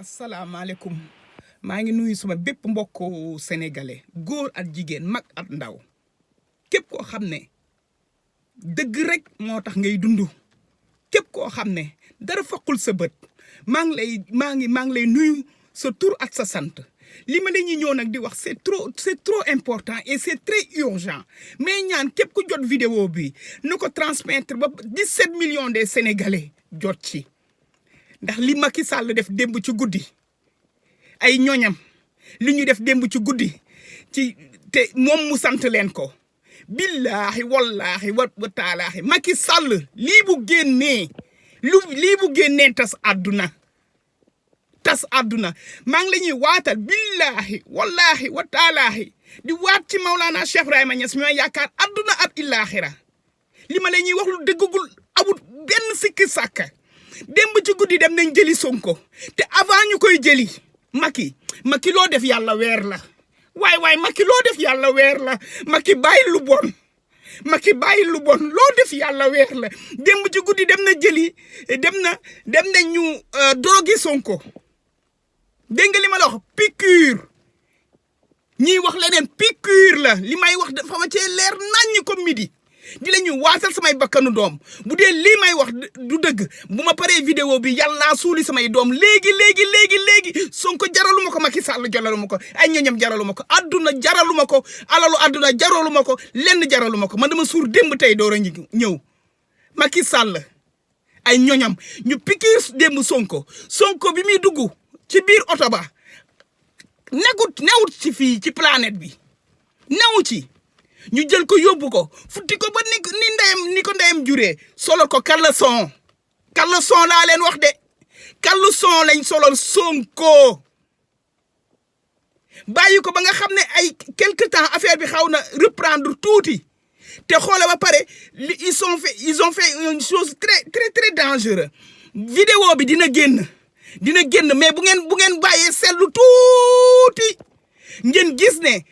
asalaamaaleykum maa ngi nuyu suma bépp mbokku sénégalais góor ak jigéen mag ak ndaw képp koo xam ne dëgg rek moo tax ngay dund képp koo xam ne dara faqul sa bët maa ngi lay nuyu sa tur ak sa sant li ma la ñuy ñëw nag di wax c'est trop important et c'est très urgent mais ñaan képp ku jot vidéo bi nu ko transmettre ba 17 millions de sénégalais jot ci ndax li Macky Sall def démb ci guddi ay ñoñam li ñu def démb ci guddi ci te moom mu sant leen ko billahi wallahi wa taalaahi Macky Sall lii bu génnee tas àdduna maa ngi la ñuy waatal billahi wallahi wa taalaahi di waat ci Maulana Cheikh Ibrahima Niass mi ma yaakaar àdduna ak illaaxira li ma la ñuy wax lu dëggagul amul benn sikki sàkka démb ci guddi dem nañ jëli Sonko te avant ñu koy jëli Macky loo def yàlla weer la waay Macky loo def yàlla weer la Macky bàyyi lu bon loo def yàlla weer la démb ci guddi dem na ñu drogué Sonko dégg nga li ma la wax piqûre ñiy wax leneen piqûre la li may wax dafa ma cee leer naññ comme midi di la ñu waasal samay bakkanu doom bu dee lii may wax du dëgg bu ma paree vidéo bi yàllaa suuli samay doom léegi Sonko jaralu ma ko Macky Sall jaralu ma ko ay ñoñam jaralu ma ko adduna jaralu ma ko alalu adduna jaralu ma ko lenn jaralu ma ko man dama suur démb tey door a ñëw Macky Sall ay ñoñam ñu pikiir démb Sonko bi muy dugg ci biir oto ba newut ci fii ci planète bi newu ci ñu jël ko yóbbu ko futti ko ba ni ko ndeyam juree solo ko caleçon laa leen wax de caleçon lañ solol Sonko bàyyi ko ba nga xam ne ay quelque temps affaire bi xaw na reprendre tuuti te xoole ba pare ils ont fait une chose très très très dangereuse vidéo bi dina génn mais bu ngeen bàyyee seetlu tuuti ngeen gis ne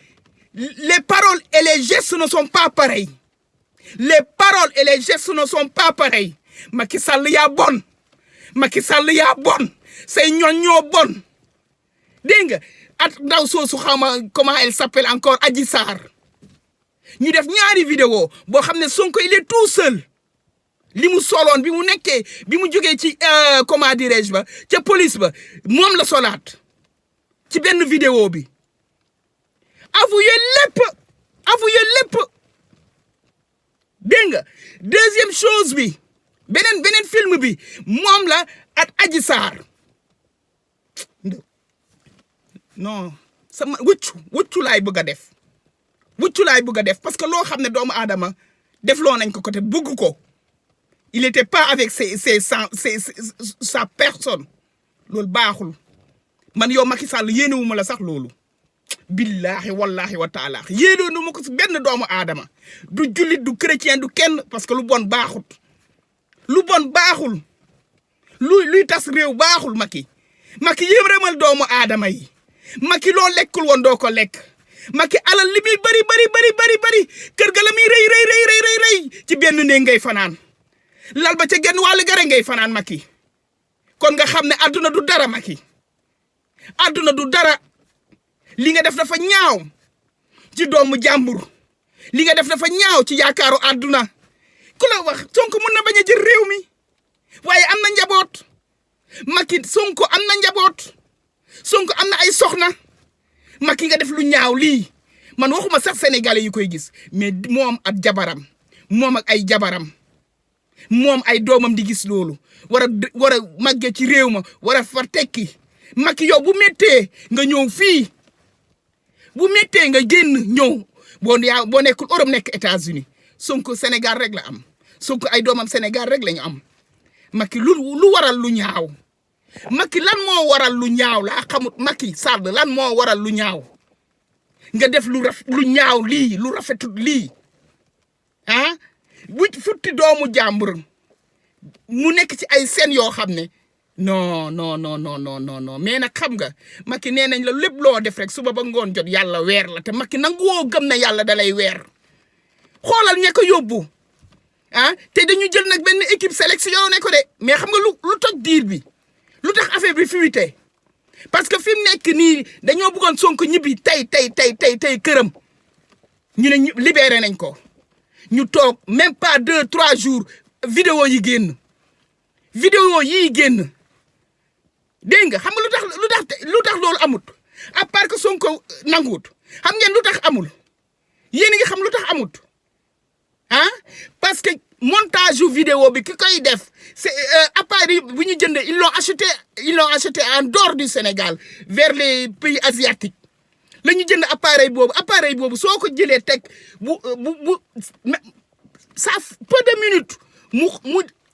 les paroles et les gestes ne sont pas pareils. Macky Sall yaa bon say ñoñ ñoo bon dégg nga at ndaw soosu xawma comment elle s'appelle encore Adji Sarr ñu def ñaari vidéo boo xam ne Sonko il est tout seul li mu soloon bi mu jógee ci comment dirais-je ba ca police ba moom la solaat ci benn vidéo bi avoué lépp dégg nga deuxième chose bi beneen film bi moom la at Adji Sarr non sama wuccu laay bëgg a def parce que loo xam ne doomu aadama def loo nañ ko côté bëgg ko il était pas avec sa personne loolu baaxul man yow Macky Sall yéenewuma la sax loolu billahi wallahi wa taala yéenoonu ma ko si benn doomu aadama du jullit du chrétien du kenn parce que lu bon baaxul luy tas réew baaxul Macky yërëmal doomu aadama yi Macky loo lekkul woon doo ko lekk Macky alal li muy bari kër ga la muy rëy ci benn néeg ngay fanaan lal ba ca genn wàllu gare ngay fanaan Macky kon nga xam ne adduna du dara Macky adduna du dara li nga def dafa ñaaw ci doomu jàmbur li nga def dafa ñaaw ci yaakaaru àdduna ku la wax Sonko mun na bañ a jël réew mi waaye am na njaboot Macky Sonko am na njaboot Sonko am na ay soxna Macky nga def lu ñaaw lii man waxuma sax sénégalais yi koy gis mais moom ak jabaram moom ak ay jabaram moom ay doomam di gis loolu war a màggee ci réew ma war a far tekki Macky yow bu méttee nga ñëw fii bu méttee nga génn ñëw boo nekkul Europe nekk États-Unis Sonko Sénégal rek la am Sonko ay doomam Sénégal rek la ñu am Macky lu waral lu ñaaw Macky lan moo waral lu ñaaw laa xamut Macky Sall lan moo waral lu ñaaw nga def lu ñaaw lii lu rafetut lii bu futti doomu jàmbur mu nekk ci ay scènes yoo xam ne non mais nag xam nga Macky nee nañ la lépp loo def rek suba ba ngoon jot yàlla weer la te Macky nangu woo gëm na yàlla dalay weer xoolal ña ko yóbbu te dañu jël nag benn équipe sélectionné ko de mais xam nga lu toj diir bi lu tax affaire bi fuité parce que fi mu nekk nii dañoo bëggoon Sonko ñibbi tey këram ñu ne libéré nañ ko ñu toog même pas 2-3 jours vidéo yi génn dégg nga xam nga lu tax loolu amut à part que Sonko nanguwut xam ngeen lu tax amul yéen a ngi xam lu tax amut ah parce que montage vidéo bi ki koy def c'est appareil bu ñu jëndee ils l'ont acheté en dehors du Sénégal vers les pays asiatiques la ñu jënd appareil boobu soo ko jëlee teg ça peu de minutes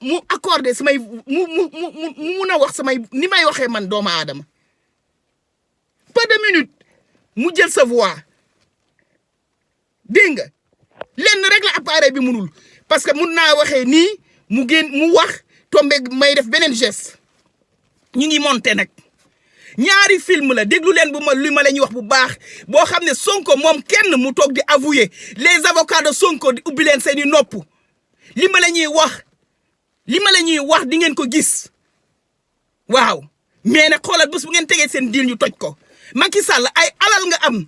mu accordé samay mu mun a wax samay ni may waxee man doomu aadama peu de minutes mu jël sa voix dégg nga lenn rek la appareil bi munul parce que mun naa waxee nii mu wax tombé may def beneen geste ñu ngi monté nag ñaari film la déglu leen li ma la ñuy wax bu baax boo xam ne Sonko moom kenn mu toog di avouer les avocats de Sonko di ubbi leen seeni nopp li ma la ñuy wax di ngeen ko gis waaw mais nag xoolal bés bu ngeen tegee seen diil ñu toj ko Macky Sall ay alal nga am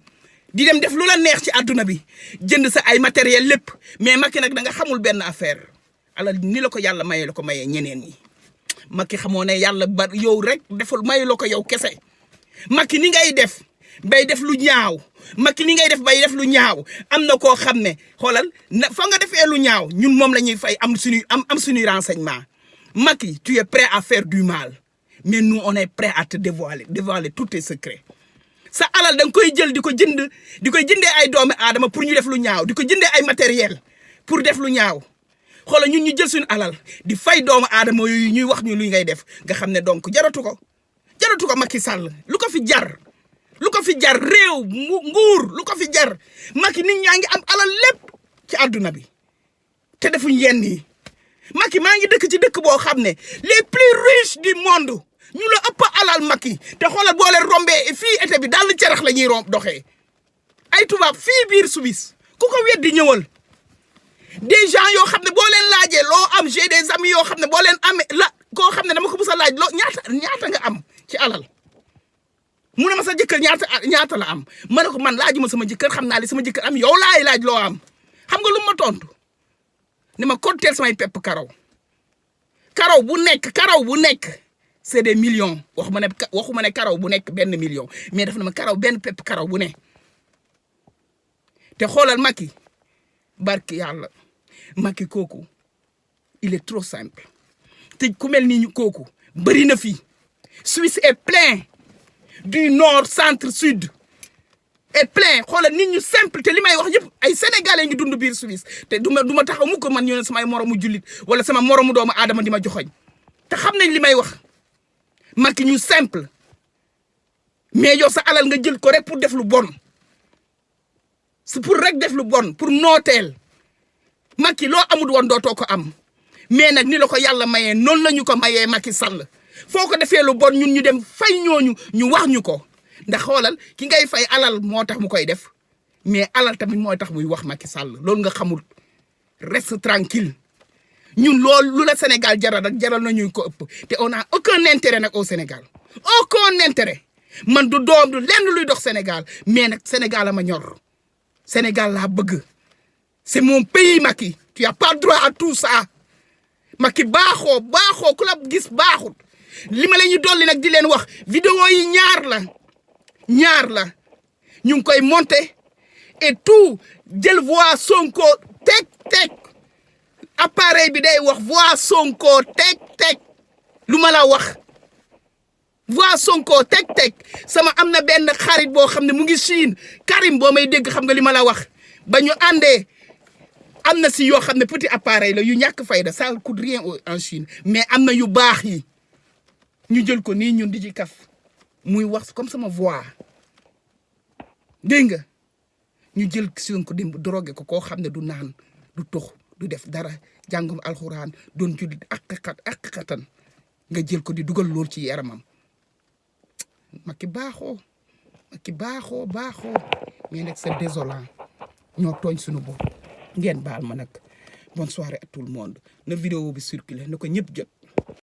di dem def lu la neex ci àdduna bi jënd sa ay matériel lépp mais Macky nag da nga xamul benn affaire alal ni la ko yàlla mayee la ko mayee ñeneen ñi Macky xamoo ne yàlla ba yow rek deful mayu la ko yow kese Macky ni ngay def bay def lu ñaaw Macky ni ngay def bay def lu ñaaw am na koo xam ne xoolal fa nga defee lu ñaaw ñun moom la ñuy fay am suñuy renseignement Macky tu es prêt à faire du mal mais nous on est prêt à te dévoiler tous tes secrets sa alal da nga koy jël di koy jëndee ay doomi aadama pour ñu def lu ñaaw di ko jëndee ay matériel pour def lu ñaaw xoolal ñun ñu jël suñu alal di fay doomu aadama yooyu ñuy wax ñu luy ngay def nga xam ne donc jaratu ko Macky Sall lu ko fi jar réew nguur lu ko fi jar Macky nit ñaa ngi am alal lépp ci àdduna bi te defuñ yenn yi Macky maa ngi dëkk ci dëkk boo xam ne les plus riches du monde ñu la ëpp alal Macky te xoolal boo leen rombee fii été bi daal cerax la ñuy doxee ay tubaab fii biir Suisse ku ko weddi ñëwal des gens yoo xam ne boo leen laajee loo am j'ai des amis yoo xam ne boo leen amee koo xam ne dama ko mës a laaj ñaata nga am ci alal mu ne ma sa jëkkër ñaata la am ma ne ko man laajuma sama jëkkër xam naa li sama jëkkër am yow laay laaj loo am xam nga lu ma tontu ni ma konteel samay pepp karaw bu nekk c'est des millions waxuma ne karaw bu nekk benn million mais daf na ma benn pepp karaw bu ne te xoolal Macky barki yàlla Macky kooku il est trop simple te ku mel ni kooku bëri na fii Suisse est plein du nord centre sud est plein xoolal nit ñu simple te li may wax yëpp ay sénégalais ngi dund biir Suisse te du ma taxaw mu ko man ñu ne samay moromu jullit wala sama moromu doomu aadama di ma joxoñ te xam nañ li may wax Macky ñu simple mais yow sa alal nga jël ko rek pour def lu bon c'est pour rek def lu bon pour nooteel Macky loo amul woon dootoo ko am mais nag ni la ko yàlla mayee noonu la ñu ko mayee Macky Sall foo ko defee lu bon ñun ñu dem fay ñooñu ñu wax ñu ko ndax xoolal ki ngay fay alal moo tax mu koy def mais alal tamit mooy tax muy wax Macky Sall loolu nga xamul reste tranquille ñun loolu lu la Sénégal jaral rek jaral nañu ko ëpp te on a aucun intérêt nag au Sénégal aucun intérêt man du doom du lenn luy dox Sénégal mais nag Sénégal ma ñor Sénégal laa bëgg c'est mon pays Macky tu as pas droit à tout ça Macky baaxoo ku la gis baaxut li ma la ñu dolli nag di leen wax vidéo yi ñaar la ñu ngi koy monter et tout jël voix Sonko teg appareil bi day wax voix Sonko teg lu ma la wax voix Sonko teg sama am na benn xarit boo xam ne mu ngi Chine Karim boo may dégg xam nga li ma la wax ba ñu àndee am na si yoo xam ne petit appareil la yu ñàkk fayda ça coûte rien en Chine mais am na yu baax yi ñu jël ko nii ñun di ci kaf muy wax comme sama voix dégg nga ñu jël Sonko dimb drogué ko koo xam ne du naan du tox du def dara jàngum alxuraan doon jullit ak nga jël ko di dugal lool ci yaramam Macky baaxoo mais nag c'est désolant ñoo tooñ suñu bopp ngeen baal ma nag bonne soirée à tout le monde na vidéo bi circulé na ko ñëpp jot